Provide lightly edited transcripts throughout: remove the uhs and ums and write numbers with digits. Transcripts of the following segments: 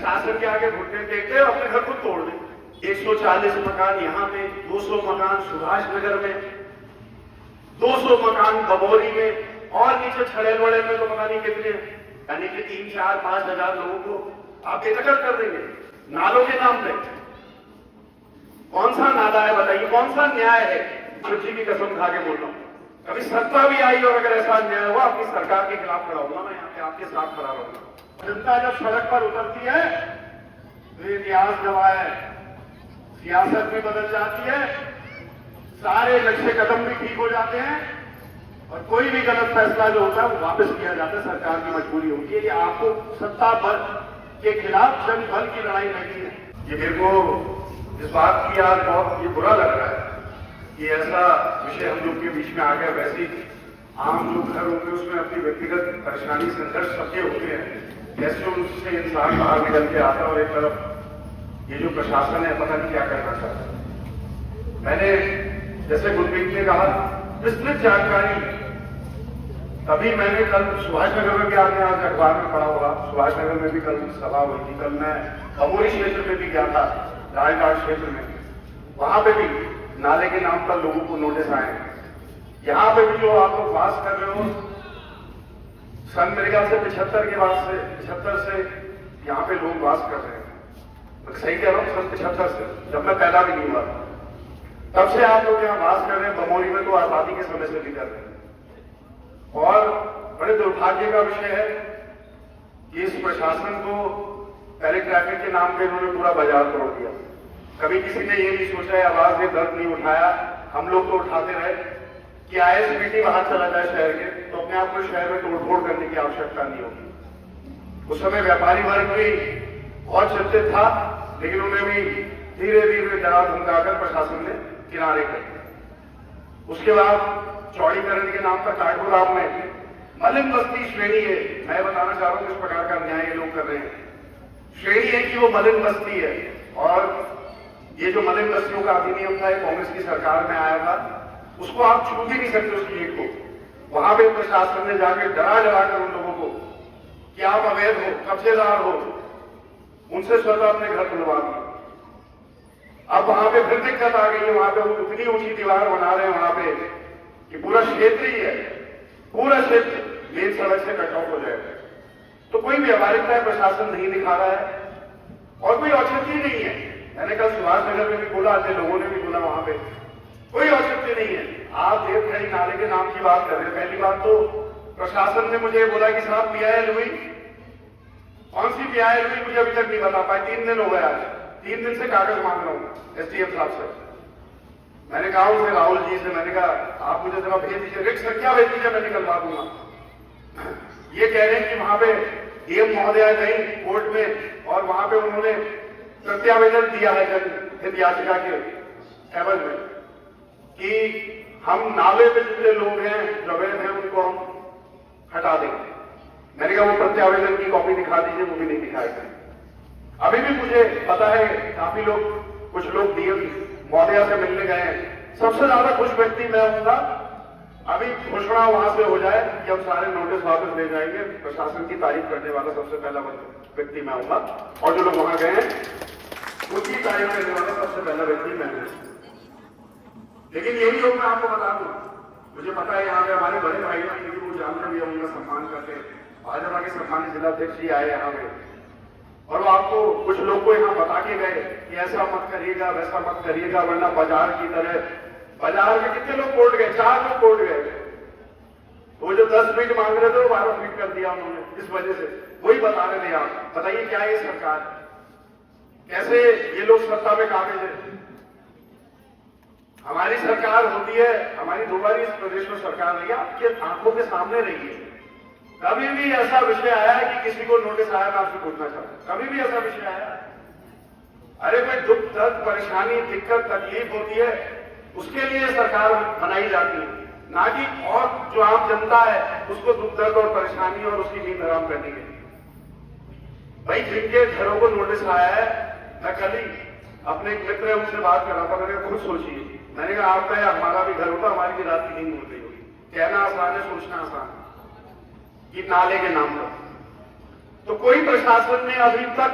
प्रशासन के आगे घुटने टेकते हैं, अपने घर को तोड़ दें। 140 मकान यहाँ पे, 200 मकान सुभाष नगर में, 200 मकान बमोरी में, और नीचे छड़ेल वड़ेल में तो पता नहीं कितने, यानी कि 3, 4, 5 हजार लोगों को आप बेदखल कर देंगे नालों के नाम पे। कौन सा नाला है बताइए, कौन सा न्याय है? खुशी की कसम खा के बोल रहा हूं, कभी सत्ता भी आई और अगर ऐसा अन्याय हुआ, अपनी सरकार के खिलाफ खड़ा होगा, मैं यहाँ पे आपके साथ खड़ा रहूंगा। जनता जब सड़क पर उतरती है तो ये इतिहास गवाह है, सियासत भी बदल जाती है, सारे नक्शे कदम भी ठीक हो जाते हैं, और कोई भी गलत फैसला जो होता है वो वापस किया जाता है। सरकार की मजबूरी होती है। ये आपको सत्ता बल के खिलाफ जन बल की लड़ाई नहीं है। ये मेरे को इस बात की आज बहुत ये बुरा लग रहा है कि ऐसा विषय हम लोग के बीच में आ गया। वैसे ही आम लोग घर होंगे, उसमें अपनी व्यक्तिगत परेशानी संघर्ष सबके होते हैं, कैसे उससे इंसान बाहर निकल के आता है, और एक तरफ ये जो प्रशासन है पता नहीं क्या करना चाहता है। मैंने जैसे गुरमीत ने कहा विस्तृत जानकारी, तभी मैंने कल सुभाष नगर में भी, आपने आज अखबार में पढ़ा होगा, सुभाष नगर में भी कल सभा हुई थी। कल मैं बमोरी क्षेत्र में भी गया था, राजघाट क्षेत्र में, वहां पे भी नाले के नाम पर लोगों को नोटिस आए। यहां पे भी जो आप लोग वास कर रहे हो, सन मेरे ख्याल से 75 से यहाँ पे लोग वास कर रहे हैं। मैं सही कह रहा हूँ, सन 75 से, जब मैं पैदा भी नहीं हुआ तब से आप लोग यहाँ वास कर रहे हैं। बमोरी में तो आजादी के समय से भी कर रहे हैं। और बड़े दुर्भाग्य का विषय है कि इस प्रशासन को पहले ट्रैफिक के नाम पे इन्होंने पूरा बाजार तोड़ दिया। कभी किसी ने ये नहीं सोचा है, आवाज ने दर्द नहीं उठाया, हम लोग तो उठाते रहे कि आईएसबीटी बाहर चला जाए शहर के, तो अपने आप को शहर में तोड़फोड़ करने की आवश्यकता नहीं होगी। उस समय व्यापारी वर्ग भी बहुत चिंतित था, लेकिन उन्हें भी धीरे धीरे डरा धमकाकर प्रशासन ने किनारे कर दिया। उसके बाद चौड़ीकरण के नाम पर काठगोदाम में मलिन बस्ती श्रेणी है। मैं बताना चाह रहा हूं किस प्रकार का अन्याय ये लोग कर रहे हैं। श्रेणी है कि वो मलिन बस्ती है, और ये जो मलिन बस्तियों का अधिनियम था, कांग्रेस की सरकार में आया था, उसको आप छू भी नहीं सकते उस गेट को। वहां पे प्रशासन ने जाके डरा कर उन लोगों को कि आप अवैध हो, कब्जेदार हो, उनसे स्वतः अपने घर खुलवा दिए। अब वहां पे फिर दिक्कत आ गई है, वहां पे वो इतनी ऊंची दीवार बना रहे हैं वहां पे कि पूरा क्षेत्र ही है, पूरा क्षेत्र मेन सड़क से कट ऑफ हो जाएगा। तो कोई व्यवहारिकता प्रशासन नहीं दिखा रहा है, और कोई औचित्य नहीं है। मैंने कल सुभाष नगर में भी बोला, अन्य लोगों ने भी बोला, वहां पे कोई औचित्य नहीं है। आप देवखड़ी नाले के नाम की बात कर रहे हैं। पहली बात तो प्रशासन ने मुझे बोला कि साहब पीआईएल हुई, कौन सी पीआईएल हुई मुझे अभी तक नहीं बता पाए। 3 दिन हो गए, आज 3 दिन से कागज मांग रहा हूं एसडीएम साहब से। मैंने कहा उनसे, राहुल जी से, मैंने कहा आप मुझे जरा भेज दीजिए, रिक्त संख्या भेज दीजिए, मैं निकलवा दूंगा। ये कह रहे हैं कि वहां पे डीएम महोदया गई कोर्ट में, और वहां पे उन्होंने प्रत्यावेदन दिया है जनहित याचिका के एवज में कि हम नाले पे जितने लोग हैं जो अवैध हैं उनको हम हटा देंगे। मैंने कहा वो प्रत्यावेदन की कॉपी दिखा दीजिए, वो भी नहीं दिखाई गई। अभी भी मुझे पता है काफी लोग, कुछ लोग डीएम महोदया से मिलने गए हैं। सबसे ज्यादा खुश व्यक्ति मैं होऊंगा, अभी घोषणा वहां से हो जाए कि हम सारे नोटिस वापस ले जाएंगे, प्रशासन की तारीफ करने वाला सबसे पहला व्यक्ति मैं होऊंगा, और जो लोग वहां गए हैं उनकी तारीफ करने वाला सबसे पहला व्यक्ति मैं हूं। लेकिन यही लोग मैं आपको बता दूं, मुझे पता है यहाँ पे हमारे बड़े भाई हैं, क्योंकि वो जानते भी उनका सम्मान करते हैं। भाजपा के सम्मानित जिलाध्यक्ष जी आए यहाँ पे, और वो आपको कुछ लोग को यहाँ बता के गए कि ऐसा मत करिएगा, वैसा मत करिएगा, वरना बाजार की तरह। बाजार में कितने लोग कोर्ट गए? 4 लोग कोर्ट गए। वो जो 10 फीट मांग रहे थे वो 12 फीट कर दिया उन्होंने, इस वजह से। वही बता रहे थे आप। बताइए क्या ये सरकार, कैसे ये लोग सत्ता में काबिज है? हमारी सरकार होती है, हमारी 2 बार इस प्रदेश में सरकार रही है, आपके आंखों के सामने रही है। कभी भी ऐसा विषय आया है कि किसी को नोटिस आया? मैं आपसे पूछना चाहता हूं, कभी भी ऐसा विषय आया? अरे कोई दुख दर्द परेशानी दिक्कत तकलीफ होती है, उसके लिए सरकार बनाई जाती है, ना कि और जो आम जनता है उसको दुख दर्द और परेशानी और उसकी नींद हराम करने के लिए। भाई जिनके घरों को नोटिस आया है, मैं कल ही अपने एक मित्र है उनसे बात कर रहा था, मैंने खुद सोचिए, मैंने कहा आपका या हमारा भी घर होता, हमारी भी रात की नींद उड़ गई होगी। कहना आसान है, सोचना आसान है, कि नाले के नाम पर। तो कोई प्रशासन ने अभी तक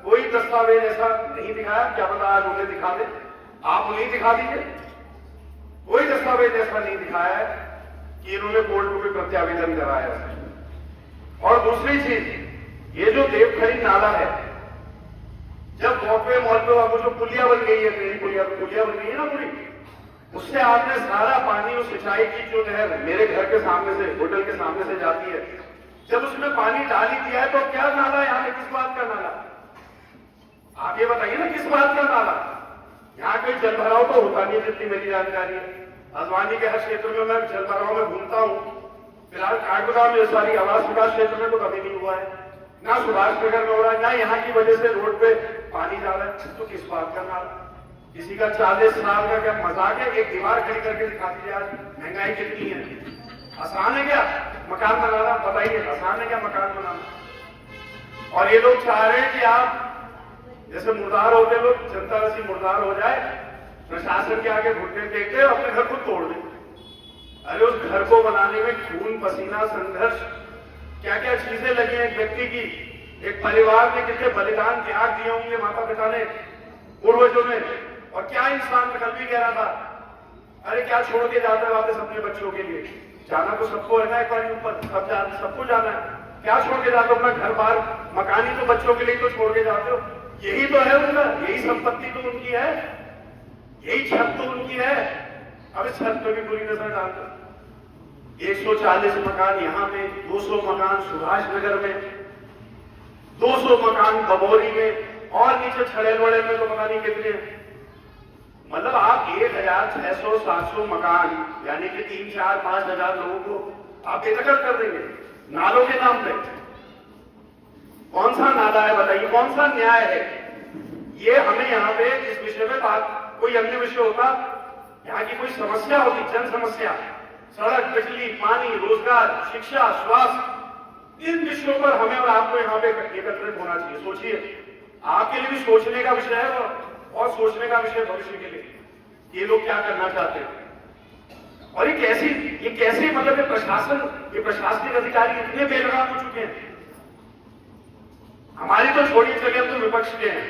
कोई दस्तावेज ऐसा नहीं दिखाया, क्या पता आज उन्हें दिखा दे, आप उन्हें दिखा दीजिए। कोई दस्तावेज ऐसा नहीं दिखाया है कि इन्होंने कोर्ट में कोई प्रत्यावेदन कराया है। और दूसरी चीज, ये जो देवखरी नाला है, जब मौके मॉल पे वो जो पुलिया बन गई है, मेरी पुलिया बन गई है ना पूरी, उससे आपने सारा पानी उस सिंचाई की जो नहर मेरे घर के सामने से, होटल के सामने से जाती है, जब उसमें पानी डाल ही दिया है तो क्या नाला यहाँ पे, किस बात का नाला? आप ये बताइए ना, किस बात का नाला? यहाँ कोई जल भराव तो होता नहीं, जितनी मेरी जानकारी है। हल्द्वानी के हर क्षेत्र में मैं जल भराव में घूमता हूँ। फिलहाल काठगोदाम में सारी आवास विकास क्षेत्र में तो कभी नहीं हुआ है, ना सुभाष नगर में हो रहा है, ना यहाँ की वजह से रोड पे पानी जा रहा है। तो किस बात का नाला? किसी का 40 साल का क्या मजाक है? एक दीवार खड़ी करके दिखा दीजिए। आज महंगाई कितनी है, आसान है क्या मकान बनाना? बताइए, आसान है क्या मकान बनाना? और ये लोग चाह रहे हैं कि आप जैसे मुर्दार होते लोग, जनता वैसी मुर्दार हो जाए, प्रशासन के आगे घुटने टेकते अपने घर को तोड़ दें। अरे उस घर को बनाने में खून पसीना संघर्ष क्या क्या चीजें लगी हैं एक व्यक्ति की, एक परिवार ने कितने बलिदान त्याग दिए होंगे माता पिता ने, पूर्वजों ने। और क्या इंसान कल भी कह रहा था, अरे क्या छोड़ के जाता है वापस अपने बच्चों के लिए? जाना तो सबको है ना, एक बार ऊपर सबको जाना है। क्या छोड़ के जाते हो? अपना घर बार मकान ही तो बच्चों के लिए तो छोड़ के जाते हो। यही तो है उनका, यही संपत्ति तो उनकी है, यही छत तो उनकी है। अब इस छत पे भी बुरी नजर डालकर 140 मकान यहाँ पे, 200 मकान सुभाष नगर में, 200 मकान बबोरी में, और नीचे छड़ेलवड़े में तो पता नहीं कितने। मतलब आप 1600 700 मकान यानी कि 3 4 5 हजार लोगों को आप बेदखल कर देंगे नालों के नाम पे। कौन सा नाला है बताइए, कौन सा न्याय है ये? हमें यहाँ पे इस विषय में बात, कोई अन्य विषय होता, यहाँ की कोई समस्या होती, जन समस्या, सड़क, बिजली, पानी, रोजगार, शिक्षा, स्वास्थ्य, इन विषयों पर हमें और आपको यहाँ पे एकत्रित होना चाहिए। सोचिए, आपके लिए भी सोचने का विषय है वो, और सोचने का विषय भविष्य के लिए, ये लोग क्या करना चाहते हैं। और ये कैसे मतलब ये प्रशासनिक अधिकारी इतने बेलगाम हो चुके हैं। हमारी तो छोड़िए, चलिए हम तो विपक्ष के हैं,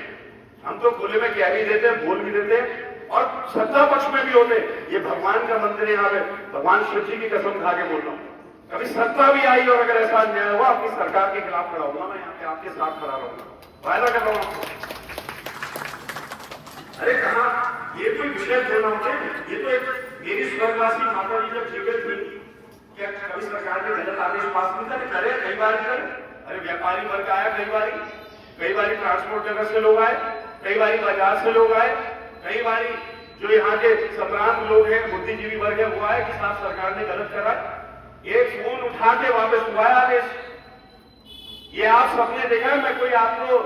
हम तो खुले में कह भी देते हैं, बोल भी देते हैं, और सत्ता पक्ष में भी होते। ये भगवान का मंदिर है यहाँ पे, भगवान शिव जी की कसम खा के बोल रहा हूं, कभी सत्ता भी आई और अगर ऐसा अन्याय हुआ, अपनी सरकार के खिलाफ खड़ा होगा, मैं यहाँ पे आपके साथ खड़ा रहूंगा, वायदा कर रहा हूं। अरे कहा ये कोई विषय बोलना होते, ये तो एक मेरी स्वर्गवासी माता जी जब जीवित थी, क्या कभी सरकार ने गलत आदेश पास नहीं करे? कई बार करे। अरे व्यापारी वर्ग आया, कई बार ट्रांसपोर्ट जगह से लोग आए, कई बार बाजार से लोग आए, कई बार जो यहाँ के संभ्रांत लोग हैं, बुद्धिजीवी वर्ग है, वो आए कि साहब सरकार ने गलत करा, एक फोन उठा के वापस हुआ है आदेश। ये आप सबने देखा है, मैं कोई आपको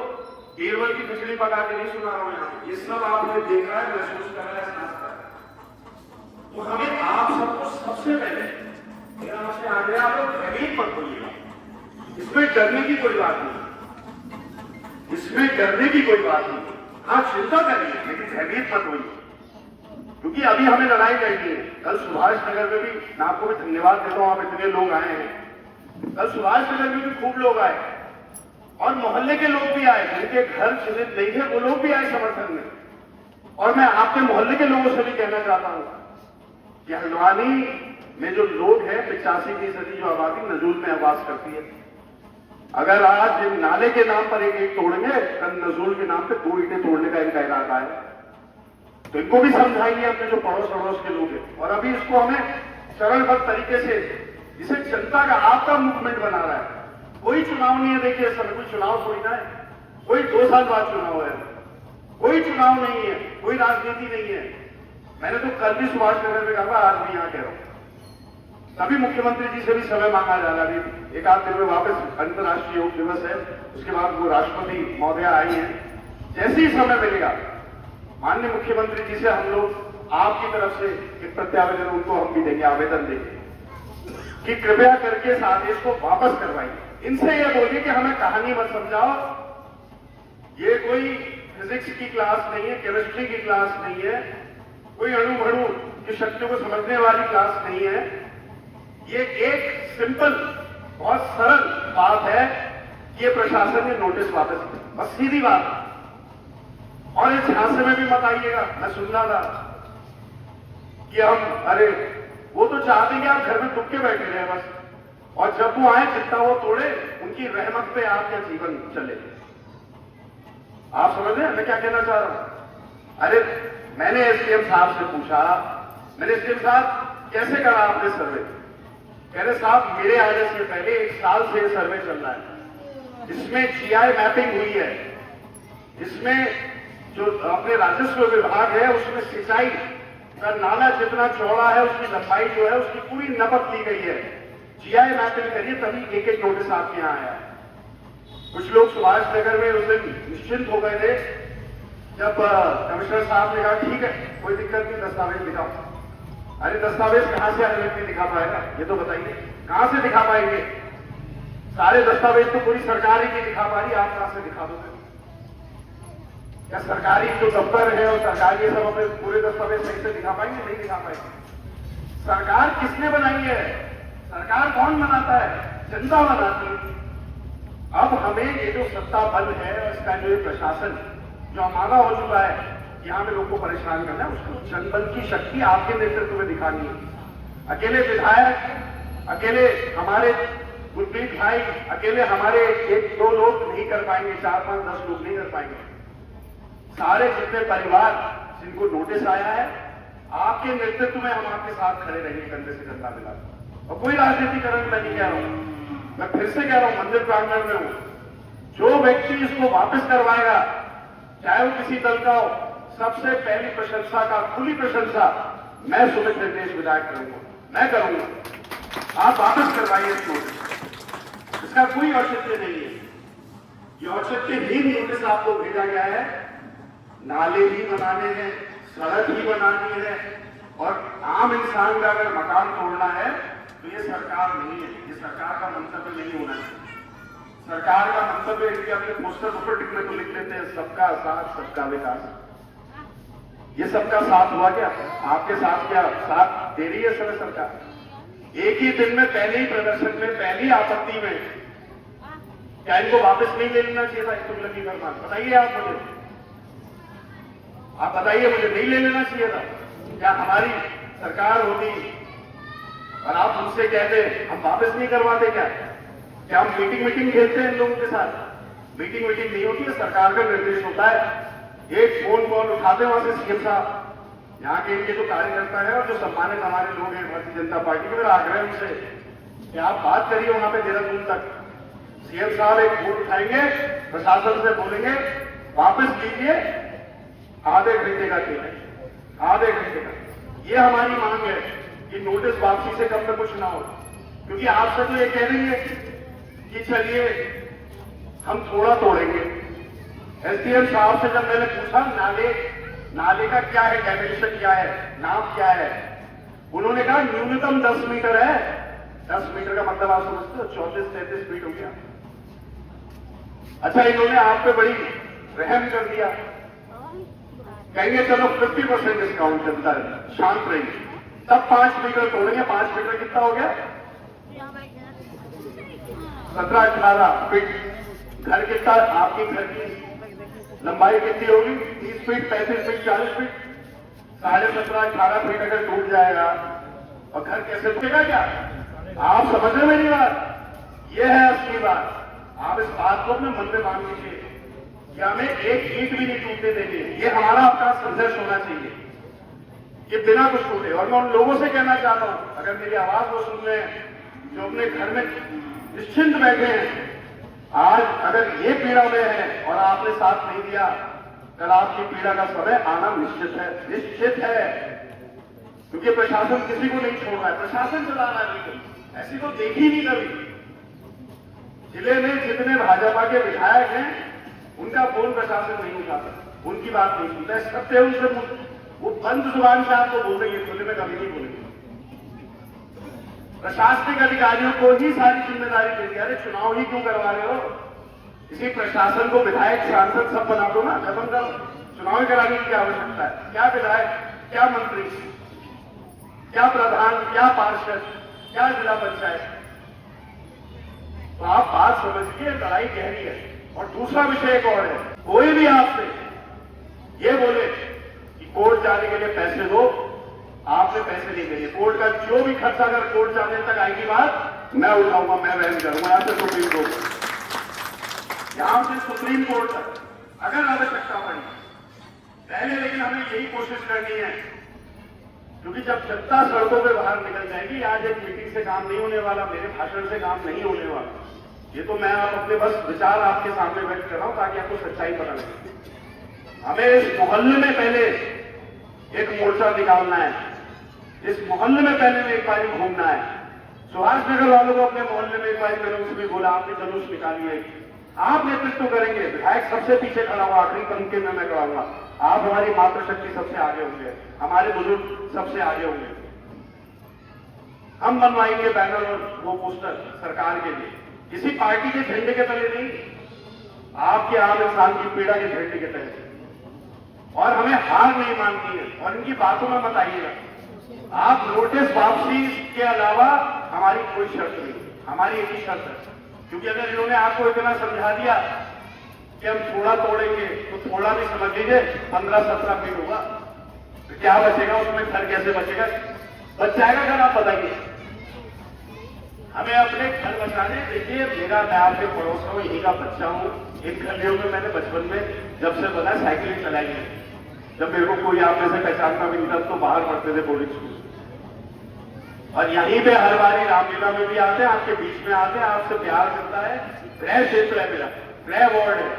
बीरबल की खिचड़ी पका के नहीं सुना रहा हूं यहाँ, ये सब आपने देखा है, महसूस कर रहा है, सांस कर रहा है। तो हमें आप सबको सबसे पहले मेरा आपसे आग्रह, आप लोग भयभीत मत होइएगा, इसमें डरने की कोई बात नहीं, इसमें डरने की कोई बात नहीं। हाँ चिंता करिए, लेकिन भयभीत मत होइए, क्योंकि अभी हमें लड़ाई करनी है। कल सुभाष नगर में भी, मैं आपको भी धन्यवाद देता हूं, आप इतने लोग आए हैं। कल सुभाष नगर में भी खूब लोग आए, और मोहल्ले के लोग भी आए, जिनके घर चिन्हित नहीं थे वो लोग भी आए समर्थन में। और मैं आपके मोहल्ले के लोगों से भी कहना चाहता हूं कि हल्द्वानी में जो लोग हैं, 85% जो आबादी नजूल में आवास करती है, अगर आज नाले के नाम पर एक तोड़ेंगे, कल नजूल के नाम पे 2 ईंटें तोड़ने का इनका इरादा है, तो इनको भी समझाइए अपने जो पड़ोस अड़ोस के लोग हैं। और अभी इसको हमें चरणबद्ध तरीके से, जिसे जनता का आपका मूवमेंट बना रहा है, कोई चुनाव नहीं है। देखिए इस समय कोई चुनाव थोड़ी ना है, कोई 2 साल बाद चुनाव है, कोई चुनाव नहीं है, कोई राजनीति नहीं है। मैंने तो कल भी सुभाष नगर में कहा, आज भी यहाँ कह रहा हूं, तभी मुख्यमंत्री जी से भी समय मांगा जा रहा है। एक आध दिन में वापस अंतर्राष्ट्रीय योग दिवस है, उसके बाद वो राष्ट्रपति महोदया आई हैं, जैसे ही समय मिलेगा माननीय मुख्यमंत्री जी से हम लोग आपकी तरफ से एक प्रत्यावेदन उनको हम भी देंगे, आवेदन देंगे कि कृपया करके इस आदेश को वापस करवाइए। इनसे ये बोलिए कि हमें कहानी मत समझाओ, ये कोई फिजिक्स की क्लास नहीं है, केमिस्ट्री की क्लास नहीं है, कोई अणु भणु की शक्तियों को समझने वाली क्लास नहीं है। ये एक सिंपल, बहुत सरल बात है ये प्रशासन ने नोटिस वापस किया, बस सीधी बात। और इस झांसे में भी मत आइएगा। मैं सुन रहा था कि अरे वो तो चाहते हैं कि आप घर में दुख के बैठे रहे बस, और जब वो आए चिंता वो तोड़े, उनकी रहमत पे आपका जीवन चले। आप समझ रहे हैं मैं क्या कहना चाह रहा हूं? अरे मैंने एसडीएम साहब से पूछा, मैंने एसडीएम साहब कैसे करा आपने सर्वे? कह रहे साहब मेरे आने से पहले 1 साल से सर्वे चल रहा है, इसमें जीआई मैपिंग हुई है, इसमें जो अपने राजस्व विभाग है उसमें सिंचाई का नाला जितना चौड़ा है उसकी लंबाई जो है उसकी पूरी नपत ली गई है, जीआई मैपिंग करिए तभी एक नोटिस आपके यहां आया है। कुछ लोग सुभाष नगर में उस दिन निश्चिंत हो गए थे जब कमिश्नर साहब ने कहा ठीक है कोई दिक्कत नहीं, दस्तावेज दिखाओ। अरे दस्तावेज कहां से हर व्यक्ति दिखा पाएगा ये तो बताइए, कहां से दिखा पाएंगे? सारे दस्तावेज तो पूरी सरकार ही नहीं दिखा पा रही, आप कहां से दिखा दोगे? क्या सरकारी जो दफ्तर है और सरकार ये सब अपने पूरे दस्तावेज सही से दिखा पाएंगे? नहीं दिखा पाएंगे। सरकार किसने बनाई है? सरकार कौन बनाता है? जनता बनाती है। अब हमें ये जो सत्ता बल है इसका जो प्रशासन जो हमारा हो चुका है, यहां में लोग को परेशान करना है, उसको जनबल की शक्ति आपके नेतृत्व में दिखानी है। अकेले विधायक, अकेले हमारे गुरप्रीत भाई, अकेले हमारे 1-2 लोग नहीं कर पाएंगे, 4-5-10 लोग नहीं कर पाएंगे। सारे जितने परिवार जिनको नोटिस आया है, आपके नेतृत्व में हम आपके साथ खड़े रहेंगे कंधे से कंधा मिला। और कोई राजनीतिकरण मैं नहीं कह रहा हूं, मैं फिर से कह रहा हूं मंदिर प्रांगण में हूं, जो व्यक्ति इसको वापस करवाएगा चाहे वो किसी दल का हो, सबसे पहली प्रशंसा का खुली प्रशंसा मैं सुमित निर्देश विधायक करूंगा, मैं करूंगा। आप वापस करवाइए इस नोटिस, इसका कोई औचित्य नहीं है। ये औचित्यहीन नोटिस आपको भेजा गया है। नाले ही बनाने हैं, सड़क ही बनानी है, और आम इंसान का अगर मकान तोड़ना है तो ये सरकार नहीं है, ये सरकार का मंतव्य नहीं होना चाहिए। सरकार का मंतव्य इनके अपने पोस्टर ऊपर टिकने को लिख लेते हैं, सबका साथ सबका विकास। ये सबका साथ हुआ क्या? आपके साथ क्या साथ दे रही है समय सरकार? एक ही दिन में पहले ही प्रदर्शन में, पहली आपत्ति में, क्या इनको वापस नहीं ले लेना चाहिए था? तुगलकी फरमान बताइए आप मुझे, आप बताइए मुझे, नहीं ले लेना चाहिए था? क्या हमारी सरकार होती और आप मुझसे कहते हम वापस नहीं करवाते? क्या हम मीटिंग खेलते हैं इन लोगों के साथ? मीटिंग नहीं होती है, सरकार का निर्देश होता है। एक फोन कॉल उठाते वहां से सीएम साहब, यहाँ के इनके जो कार्यकर्ता है और जो सम्मानित हमारे लोग हैं भारतीय जनता पार्टी के, मेरा आग्रह उनसे कि आप बात करिए वहां पे देहरादून तक। सीएम साहब एक फोन उठाएंगे, प्रशासन से बोलेंगे वापस लीजिए, आधे घंटे का खेल है, आधे घंटे का। ये हमारी मांग है कि नोटिस वापसी से कम में कुछ ना हो, क्योंकि आपसे तो ये कह रही है कि चलिए हम थोड़ा तोड़ेंगे। एसडीएम साहब से जब मैंने पूछा नाले का क्या है, डायमेंशन क्या है, नाप क्या है, उन्होंने कहा न्यूनतम 10 मीटर है। 10 मीटर का मतलब आप समझते हो 34-33 फीट हो गया। अच्छा, इन्होंने आप पे बड़ी रहम कर दिया, कहेंगे चलो 50% डिस्काउंट चलता है, शांत रहिए। तब 5 मीटर तोड़ेंगे। 5 मीटर कितना हो गया? 17-18 फीट। घर कितना? आपकी घर की लंबाई कितनी होगी? 30 फीट, 35 फीट, 40 फीट। 17.5-18 फीट अगर टूट जाएगा और घर कैसे टूटेगा? क्या आप समझ रहे मेरी बात? यह है असली बात। आप इस बात को अपने मन में मान लीजिए कि हमें एक ईंट भी नहीं टूटने देंगे। ये हमारा आपका संघर्ष होना चाहिए कि बिना कुछ टूटे। और मैं उन लोगों से कहना चाहता हूं, अगर मेरी आवाज वो सुन रहे हैं जो अपने घर में निश्चिंत बैठे हैं, आज अगर ये पीड़ा में है और आपने साथ नहीं दिया, कल आपकी पीड़ा का समय आना निश्चित है, निश्चित है। क्योंकि प्रशासन किसी को नहीं छोड़ रहा है, प्रशासन चला रहा है। ऐसी तो देखी नहीं कभी। जिले में जितने भाजपा के विधायक हैं उनका फोन प्रशासन नहीं उठाता, उनकी बात नहीं सुनता। सत्य उनसे वो बंद जुबान से आपको बोल देंगे, खुले में कभी नहीं बोलेंगे। प्रशासनिक अधिकारियों को ही सारी जिम्मेदारी दे दी। अरे चुनाव ही क्यों करवा रहे हो? इसी प्रशासन को विधायक सांसद सब बना दो ना, खत्म करो। चुनाव कराने की क्या आवश्यकता है? क्या विधायक, क्या मंत्री, क्या प्रधान, क्या पार्षद, क्या जिला पंचायत? तो आप बात समझिए, लड़ाई गहरी है। और दूसरा विषय एक और है, कोई भी आपसे ये बोले कि कोर्ट जाने के लिए पैसे दो, आपने पैसे नहीं देंगे। कोर्ट का जो भी खर्चा अगर कोर्ट जाने तक आएगी बात, मैं उठाऊंगा, मैं वहन करूंगा। यहां से सुप्रीम कोर्ट, यहां से सुप्रीम कोर्ट तक अगर आवश्यकता पड़ी पहले। लेकिन हमें यही कोशिश करनी है, क्योंकि जब जनता सड़कों पे बाहर निकल जाएगी, आज एक मीटिंग से काम नहीं होने वाला, मेरे भाषण से काम नहीं होने वाला। ये तो मैं आप अपने बस विचार आपके सामने व्यक्त कर रहा हूं ताकि आपको सच्चाई पता लगे। हमें इस मोहल्ले में पहले एक मोर्चा निकालना है, इस मोहल्ले में पहले एक बार घूमना है। सुभाष नगर वालों को अपने मोहल्ले में एक बार मैंने उसमें बोला, आपने जुलूस निकालिए, आप नेतृत्व करेंगे, विधायक सबसे पीछे खड़ा हुआ, आखिरी पंक्ति में मैं कराऊंगा। आप हमारी मातृशक्ति सबसे आगे होंगे, हमारे बुजुर्ग सबसे आगे होंगे। हम बनवाएंगे बैनर और वो पोस्टर सरकार के लिए, किसी पार्टी के झंडे के तले नहीं, आपके आम इंसान की पीड़ा के झंडे के तले। और हमें हार नहीं मानती है, और इनकी बातों में मत आइएगा। आप नोटिस वापसी के अलावा हमारी कोई शर्त नहीं, हमारी एक ही शर्त है। क्योंकि अगर इन्होंने आपको इतना समझा दिया कि हम थोड़ा तोड़ेंगे, तो थोड़ा भी समझ लीजिए 15-17 फीट होगा, तो क्या बचेगा उसमें? घर कैसे बचेगा? बच जाएगा घर, आप बताइए। हमें अपने घर बचाने, देखिए मेरा, मैं आपके पड़ोस में हूं, यही का बच्चा हूं। इन गलियों में मैंने बचपन में जब से बना साइकिल चलाई है। जब मेरे को कोई आप में से पहचानता भी नहीं था तो बाहर पढ़ते थे बोर्डिंग स्कूल, और यहीं पे हर बारी रामलीला में भी आते हैं, आपके बीच में आते हैं, आपसे प्यार करता है। गृह क्षेत्र है मेरा, गृह वार्ड है,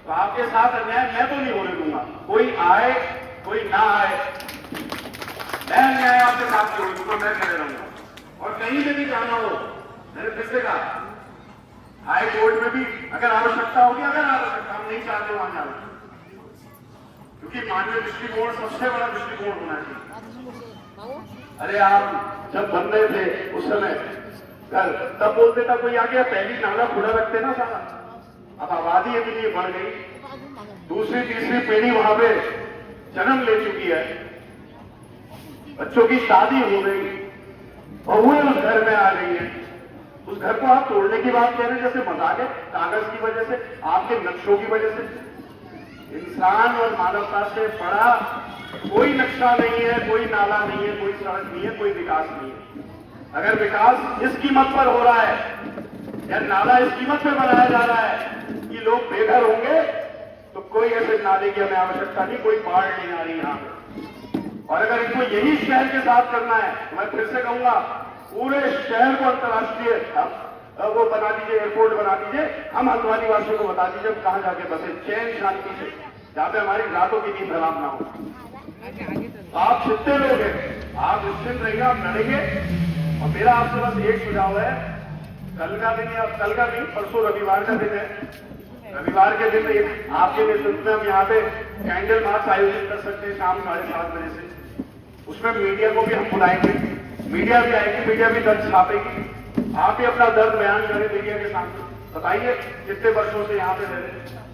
तो आपके साथ अन्याय मैं तो नहीं होने दूंगा। कोई आए कोई ना आए, मैं अन्याय आपके साथ नहीं होने दूंगा, मैं खड़े रहूंगा। और कहीं पे भी जाना हो, मैंने फिर से कहा, हाई कोर्ट में भी अगर आवश्यकता होगी, अगर आवश्यकता, हम नहीं चाहते वहां जाना, क्योंकि मानवीय दृष्टिकोण सबसे बड़ा दृष्टिकोण होना चाहिए। अरे आप जब बन रहे थे उस समय घर, तब बोलते था कोई आ गया, पहली नाला खुला रखते ना सारा। अब आबादी इतनी बढ़ गई, दूसरी तीसरी पीढ़ी वहां पे जन्म ले चुकी है, बच्चों की शादी हो गई, बहुएं उस घर में आ गई है। उस घर को आप तोड़ने की बात कह रहे हैं, जैसे मजाक है, कागज की वजह से, आपके नक्शों की वजह से। इंसान और मानवता से बड़ा कोई नक्शा नहीं है, कोई नाला नहीं है, कोई सड़क नहीं है, कोई विकास नहीं है। अगर विकास इस कीमत पर हो रहा है, या नाला इस कीमत पर बनाया जा रहा है कि लोग बेघर होंगे, तो कोई ऐसे नाले की हमें आवश्यकता नहीं, कोई बाढ़ नहीं आ रही यहां पे। और अगर इनको यही शहर के साथ करना है, तो मैं फिर से कहूंगा, पूरे शहर को अंतर्राष्ट्रीय वो बना दीजिए, एयरपोर्ट बना दीजिए। हम हल्द्वानी वासियों को बता दीजिए हम कहां जाके बसे, चैन शांति से, जहां पे हमारी रातों की नींद हराम ना हो। आप जितने लोग हैं, आप निश्चिंत रहिए, आप लड़ेंगे। और मेरा आपसे बस एक सुझाव है, कल का दिन, या कल का नहीं, परसों रविवार का दिन है, रविवार के दिन आपके नेतृत्व में हम यहाँ पे कैंडल मार्च आयोजित कर सकते हैं शाम 7:30 बजे से। उसमें मीडिया को भी हम बुलाएंगे, मीडिया भी आएगी, मीडिया भी दर्द छापेगी। आप भी अपना दर्द बयान करें मीडिया के सामने, बताइए कितने वर्षों से यहाँ पे रह रहे।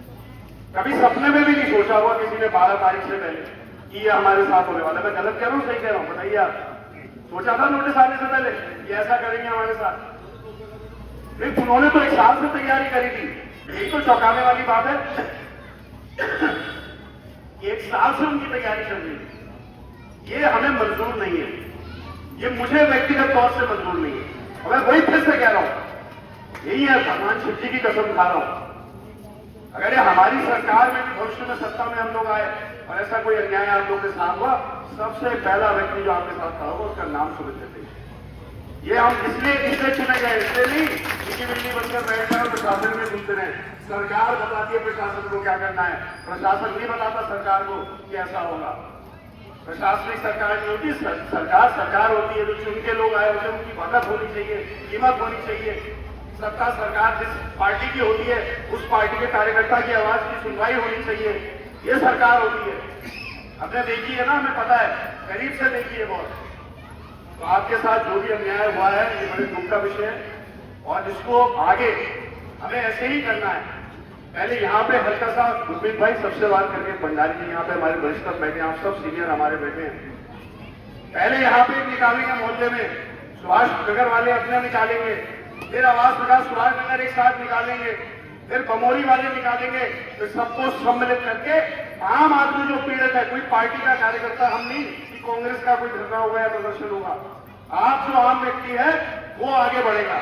कभी सपने में भी नहीं सोचा हुआ किसी ने 12 तारीख से पहले कि ये हमारे साथ होने वाला है। मैं गलत कह रहा हूँ, सही कह रहा हूँ, बताइए आप। सोचा था नोटिस आने से पहले ये ऐसा करेंगे हमारे साथ? लेकिन उन्होंने तो 1 साल से तैयारी करी थी। यही तो चौंकाने वाली बात है, 1 साल से उनकी तैयारी चल रही है। ये हमें मंजूर नहीं है, ये मुझे व्यक्तिगत तौर से मंजूर नहीं है। और मैं वही फिर से कह रहा हूं, यही है, भगवान शिव जी की कसम खा रहा हूं, अगर ये हमारी सरकार में भी भविष्य में सत्ता में हम लोग आए और ऐसा कोई अन्याय आप लोग के साथ हुआ, सबसे पहला व्यक्ति जो आपके साथ खड़ा होगा उसका नाम सुनिश्चित है। ये हम इसलिए चुने गए, इसलिए नहीं कि बिल्ली बनकर बैठकर और प्रशासन में घूमते रहे। सरकार बताती है प्रशासन को क्या करना है, प्रशासन नहीं बताता सरकार को कि ऐसा होगा। प्रशासनिक सरकार नहीं होती, सरकार होती है। जो चुन के लोग आए होते हैं उनकी वक़्त होनी चाहिए, कीमत होनी चाहिए। सत्ता सरकार जिस पार्टी की होती है उस पार्टी के कार्यकर्ता की आवाज की सुनवाई होनी चाहिए, ये सरकार होती है। हमने देखी है ना, हमें पता है, करीब से देखी है बहुत। तो आपके साथ जो भी अन्याय हुआ है ये बड़े दुख का विषय है, और इसको आगे हमें ऐसे ही करना है। पहले यहाँ पे हल्का सा गुरमीत भाई सबसे बात करके, भंडारी जी यहाँ पे हमारे वरिष्ठ बैठे हैं, आप सब सीनियर हमारे बैठे हैं। पहले यहाँ पे निकालेंगे मोहल्ले में, सुभाष नगर वाले अपना निकालेंगे, फिर आवास विकास सुभाष नगर एक साथ निकालेंगे, फिर बमोरी वाले निकालेंगे, तो सबको सम्मिलित करके आम आदमी जो पीड़ित है, कोई पार्टी का कार्यकर्ता हम नहीं कि कांग्रेस का कोई धरना होगा या प्रदर्शन होगा, आप जो आम व्यक्ति है वो आगे बढ़ेगा।